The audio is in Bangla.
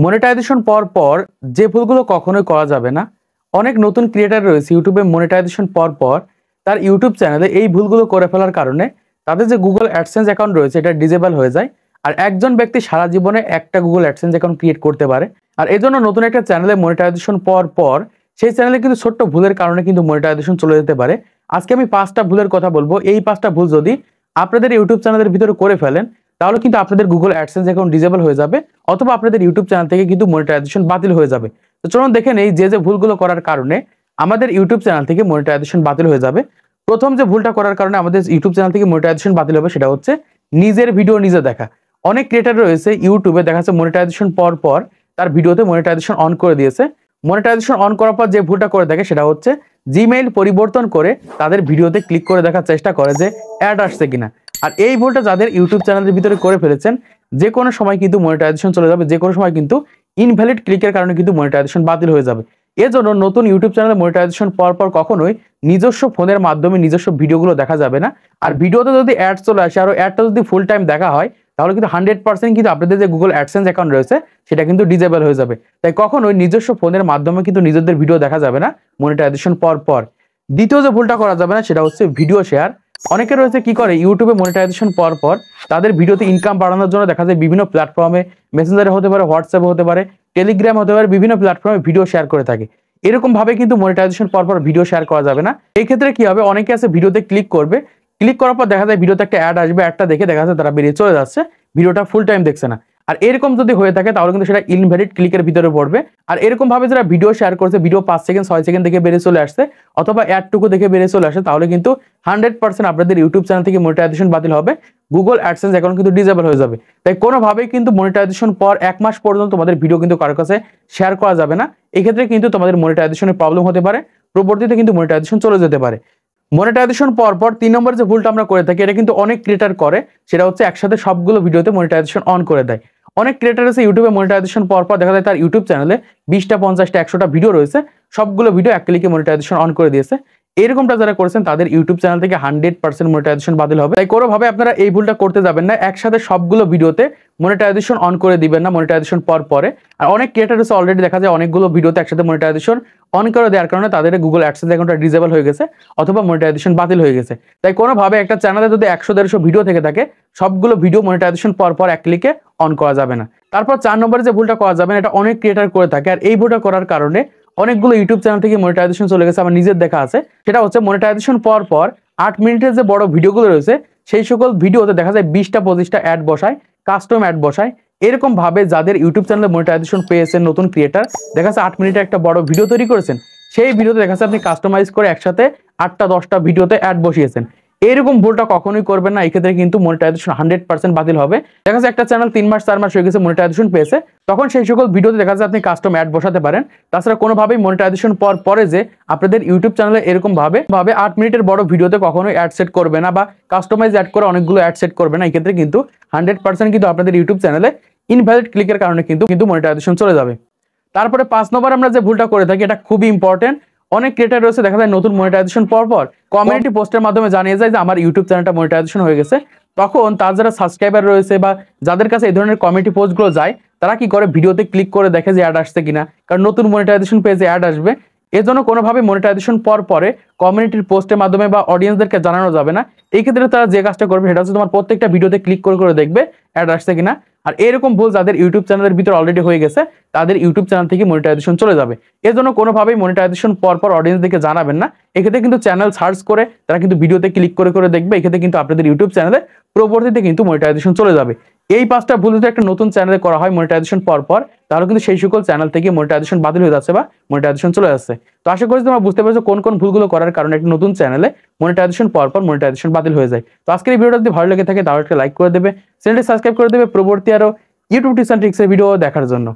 মনিটাইজেশন পাওয়ার পর যে ভুলগুলো কখনোই করা যাবে না। অনেক নতুন ক্রিয়েটার রয়েছে ইউটিউবে মনিটাইজেশন পাওয়ার পর তার ইউটিউব চ্যানেলে এই ভুলগুলো করে ফেলার কারণে তাদের যে গুগল অ্যাডসেন্স অ্যাকাউন্ট রয়েছে এটা ডিজেবল হয়ে যায়। আর একজন ব্যক্তি সারা জীবনে একটা গুগল অ্যাডসেন্স অ্যাকাউন্ট ক্রিয়েট করতে পারে। আর এই জন্য নতুন একটা চ্যানেলে মনিটাইজেশন পাওয়ার পর সেই চ্যানেলে কিন্তু ছোট্ট ভুলের কারণে কিন্তু মনিটাইজেশন চলে যেতে পারে। আজকে আমি 5টা ভুলের কথা বলবো। এই 5টা ভুল যদি আপনাদের ইউটিউব চ্যানেলের ভিতরে করে ফেলেন তাহলে কিন্তু আপনাদের গুগল অ্যাডসেন্স অ্যাকাউন্ট ডিজেবল হয়ে যাবে, অথবা আপনাদের ইউটিউব চ্যানেল থেকে কিন্তু মনিটাইজেশন বাতিল হয়ে যাবে। তো চলুন দেখে নেই যে ভুলগুলো করার কারণে আমাদের ইউটিউব চ্যানেল থেকে মনিটাইজেশন বাতিল হয়ে যাবে। প্রথম যে ভুলটা করার কারণে আমাদের ইউটিউব চ্যানেল থেকে মনিটাইজেশন বাতিল হবে সেটা হচ্ছে নিজের ভিডিও নিজে দেখা। অনেক ক্রিয়েটার রয়েছে ইউটিউবে দেখা যাচ্ছে মনিটাইজেশন পর পর তার ভিডিওতে মনিটাইজেশন অন করে দিয়েছে। মনিটাইজেশন অন করার পর যে ভুলটা করে থাকে সেটা হচ্ছে জিমেইল পরিবর্তন করে তাদের ভিডিওতে ক্লিক করে দেখার চেষ্টা করে যে অ্যাড আসছে কিনা। আর এই ভুলটা যাদের ইউটিউব চ্যানেলের ভিতরে করে ফেলেছেন যে কোনো সময় কিন্তু মনিটাইজেশন চলে যাবে, যে কোনো সময় কিন্তু ইনভ্যালিড ক্লিকের কারণে কিন্তু মনিটাইজেশন বাতিল হয়ে যাবে। এজন্য নতুন ইউটিউব চ্যানেলে মনিটাইজেশন পাওয়ার পর কখনোই নিজস্ব ফোনের মাধ্যমে নিজস্ব ভিডিওগুলো দেখা যাবে না। আর ভিডিওতে যদি অ্যাড চলে আসে আর অ্যাডটা যদি ফুল টাইম দেখা হয় তাহলে কিন্তু 100% কিন্তু আপনাদের যে গুগল অ্যাডসেন্স অ্যাকাউন্ট রয়েছে সেটা কিন্তু ডিজেবল হয়ে যাবে। তাই কখনোই নিজস্ব ফোনের মাধ্যমে কিন্তু নিজেদের ভিডিও দেখা যাবে না মনিটাইজেশন পাওয়ার পর। দ্বিতীয় যে ভুলটা করা যাবে না সেটা হচ্ছে ভিডিও শেয়ার। অনেকে রয়েছে কি করে ইউটিউবে মনিটাইজেশন পাওয়ার পর তাদের ভিডিওতে ইনকাম বাড়ানোর জন্য দেখা যায় বিভিন্ন প্ল্যাটফর্মে, মেসেঞ্জারে হতে পারে, হোয়াটসঅ্যাপে হতে পারে, টেলিগ্রাম হতে পারে, বিভিন্ন প্ল্যাটফর্মে ভিডিও শেয়ার করে থাকে। এরকম ভাবে কিন্তু মনিটাইজেশন পাওয়ার পর ভিডিও শেয়ার করা যাবে না। এই ক্ষেত্রে কি হবে, অনেকে আছে ভিডিওতে ক্লিক করবে, ক্লিক করার পর দেখা যায় ভিডিওতে একটা অ্যাড আসবে, অ্যাডটা দেখে দেখা যাচ্ছে তারা বেরিয়ে চলে যাচ্ছে, ভিডিওটা ফুল টাইম দেখছে না। আর এরকম যদি হয়ে থাকে তাহলে কিন্তু সেটা ইনভ্যালিড ক্লিকের ভিতরে পড়বে। আর এরকম ভাবে যারা ভিডিও শেয়ার করছে, ভিডিও 5 সেকেন্ড 6 সেকেন্ড দেখে বেরিয়ে চলে আসছে অথবা অ্যাডটুকু দেখে বেরিয়ে চলে আসে, তাহলে কিন্তু 100% আপনাদের ইউটিউব চ্যানেল থেকে মনিটাইজেশন বাতিল হবে, গুগল অ্যাডসেন্স অ্যাকাউন্ট কিন্তু ডিজেবল হয়ে যাবে। তাই কোনোভাবেই কিন্তু মনিটাইজেশন পর 1 মাস পর্যন্ত তোমাদের ভিডিও কিন্তু কারোর কাছে শেয়ার করা যাবে না। এক্ষেত্রে কিন্তু তোমাদের মনিটাইজেশনের প্রবলেম হতে পারে, পরবর্তীতে কিন্তু মনিটাইজেশন চলে যেতে পারে। মনিটাইজেশন পর 3 নম্বর যে ভুলটা আমরা করে থাকি, এটা কিন্তু অনেক ক্রিয়েটার করে, সেটা হচ্ছে একসাথে সবগুলো ভিডিওতে মনিটাইজেশন অন করে দেয়। অনেক ক্রিয়েটার আছে ইউটিউবে মনিটাইজেশন পর দেখা যায় তার ইউটিউব চ্যানেলে 20টা 50টা 100টা ভিডিও রয়েছে, সবগুলো ভিডিও এক ক্লিকে মনিটাইজেশন অন করে দিয়েছে। এরকমটা যারা করেছেন তাদের ইউটিউব চ্যানেল থেকে 100% মনিটাইজেশন বাতিল হবে। তাই কোনোভাবে আপনারা এই ভুলটা করতে যাবেন না, একসাথে সবগুলো ভিডিওতে মনিটাইজেশন অন করে দিবেন না মনিটাইজেশন পরে। আর অনেক ক্রিয়েটার আছে অলরেডি দেখা যায় অনেকগুলো ভিডিওতে একসাথে মনিটাইজেশন অন করে দেওয়ার কারণে তাদের গুগল অ্যাডসেন্স অ্যাকাউন্টটা ডিজেবল হয়ে গেছে অথবা মনিটাইজেশন বাতিল হয়ে গেছে। তাই কোনোভাবে একটা চ্যানেলে যদি 100-150 ভিডিও থেকে থাকে, সবগুলো ভিডিও মনিটাইজেশন পর এক ক্লিকে অন করা যাবে না। তারপর 4 নম্বরে যে ভুলটা করা যাবে না, এটা অনেক ক্রিয়েটার করে থাকে। আর এই ভুলটা করার কারণে অনেকগুলো ইউটিউব চ্যানেল থেকে মনিটাইজেশন চলে গেছে, আমার নিজের দেখা আছে। সেটা হচ্ছে মনিটাইজেশন পর 8 মিনিটের যে বড় ভিডিওগুলো রয়েছে সেই সকল ভিডিওতে দেখা যায় 20টা 25টা অ্যাড বসায়, কাস্টম অ্যাড বসায়। এরকম ভাবে যাদের ইউটিউব চ্যানেলে মনিটাইজেশন পেয়েছেন নতুন ক্রিয়েটার, দেখা যাচ্ছে 8 মিনিটের একটা বড় ভিডিও তৈরি করেছেন, সেই ভিডিওতে দেখা যাচ্ছে আপনি কাস্টমাইজ করে একসাথে 8টা 10টা ভিডিওতে অ্যাড বসিয়েছেন। এইরকম ভুলটা কখনোই করবেন না, এই ক্ষেত্রে কিন্তু মনিটাইজেশন 100% বাতিল হবে। দেখা যাচ্ছে একটা চ্যানেল 3 মাস 4 মাস হয়ে গেছে মনিটাইজেশন পেয়েছে, তখন সেই সকল ভিডিওতে দেখা যাচ্ছে আপনি কাস্টম অ্যাড বসাতে পারেন। তাছাড়া কোনোভাবেই মনিটাইজেশন পরে যে আপনাদের ইউটিউব চ্যানেলে এরকম ভাবে 8 মিনিটের বড় ভিডিওতে কখনোই অ্যাড সেট করবে না বা কাস্টমাইজ অ্যাড করে অনেকগুলো অ্যাড সেট করবে না। এই ক্ষেত্রে কিন্তু 100% কিন্তু আপনাদের ইউটিউব চ্যানেলে ইনভ্যালিড ক্লিকের কারণে কিন্তু মনিটাইজেশন চলে যাবে। তারপরে 5 নম্বর আমরা যে ভুলটা করে থাকি, এটা খুবই ইম্পর্টেন্ট। অনেক ক্রিয়েটার রয়েছে দেখা যায় নতুন মনিটাইজেশন পর কমিউনিটি পোস্টের মাধ্যমে জানিয়ে যায় যে আমার ইউটিউব চ্যানেলটা মনিটাইজেশন হয়ে গেছে। তখন তার যারা সাবস্ক্রাইবার রয়েছে বা যাদের কাছে এই ধরনের কমিউনিটি পোস্টগুলো যায়, তারা কি করে ভিডিওতে ক্লিক করে দেখে যে অ্যাড আসছে কিনা, কারণ নতুন মনিটাইজেশন পেজে অ্যাড আসবে। এজন্য কোনোভাবে মনিটাইজেশন পরে কমিউনিটির পোস্টের মাধ্যমে বা অডিয়েন্সদেরকে জানানো যাবে না। এই ক্ষেত্রে তারা যে কাজটা করবে সেটা হচ্ছে তোমার প্রত্যেকটা ভিডিওতে ক্লিক করে দেখবে অ্যাড আসছে কিনা। আর এরকম ভুল যাদের ইউটিউব চ্যানেলের ভিতর অলরেডি হয়ে গেছে তাদের ইউটিউব চ্যানেল থেকে মনিটাইজেশন চলে যাবে। এর জন্য কোনোভাবেই মনিটাইজেশন পর অডিয়েন্সদেরকে জানাবেন না। এক্ষেত্রে কিন্তু চ্যানেল সার্চ করে তারা কিন্তু ভিডিওতে ক্লিক করে দেখবে, এক্ষেত্রে কিন্তু আপনাদের ইউটিউব চ্যানেলে পরবর্তীতে কিন্তু মনিটাইজেশন চলে যাবে। এই 5টা ভুল যদি একটা নতুন চ্যানেলে করা হয় মনিটাইজেশন পর তাহলে কিন্তু সেই সকল চ্যানেল থেকে মনিটাইজেশন বাতিল হয়ে যাচ্ছে বা মনিটাইজেশন চলে যাচ্ছে। তো আশা করি তোমরা বুঝতে পেরেছো কোন ভুলগুলো করার কারণে একটা নতুন চ্যানেলে মনিটাইজেশন পর মনিটাইজেশন বাতিল হয়ে যায়। তো আজকের এই ভিডিওটা যদি ভালো লেগে থাকে তাহলে একটা লাইক করে দেবে, চ্যানেলটি সাবস্ক্রাইব করে দেবে পরবর্তী আরো ইউটিউব টিপস এন্ড ট্রিক্সের ভিডিও দেখার জন্য।